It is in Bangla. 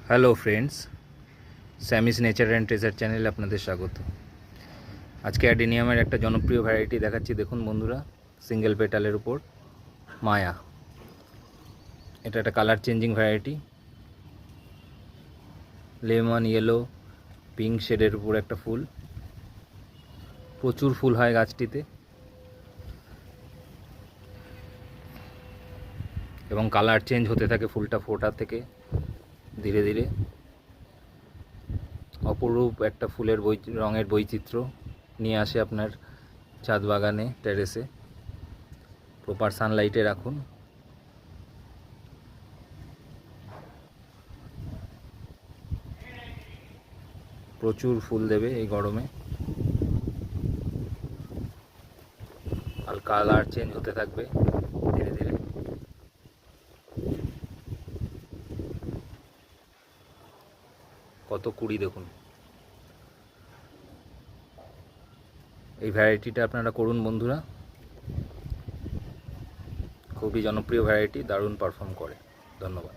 Hello friends, Sammy's nature and treasure চ্যানেলে আপনাদের স্বাগত। আজকে অ্যাডেনিয়ামের একটা জনপ্রিয় ভ্যারাইটি দেখাচ্ছি। দেখুন বন্ধুরা, সিঙ্গেল পেটালের উপর মায়া। এটা একটা colour changing variety, lemon yellow pink শেডের উপর একটা ফুল। প্রচুর ফুল হয় গাছটিতে এবং কালার চেঞ্জ হতে থাকে ফুলটা ফোটা থেকে ধীরে ধীরে। অপরূপ একটা ফুলের রঙের বৈচিত্র্য নিয়ে আসে আপনার ছাদ বাগানে, টেরেসে। প্রপার সানলাইটে রাখুন। প্রচুর ফুল দেবে এই গরমে, আর কালার চেঞ্জ হতে থাকবে ধীরে ধীরে। কত কুড়ি দেখুন। এই ভ্যারাইটিটা আপনারা করুন বন্ধুরা, খুবই জনপ্রিয় ভ্যারাইটি, দারুণ পারফর্ম করে। ধন্যবাদ।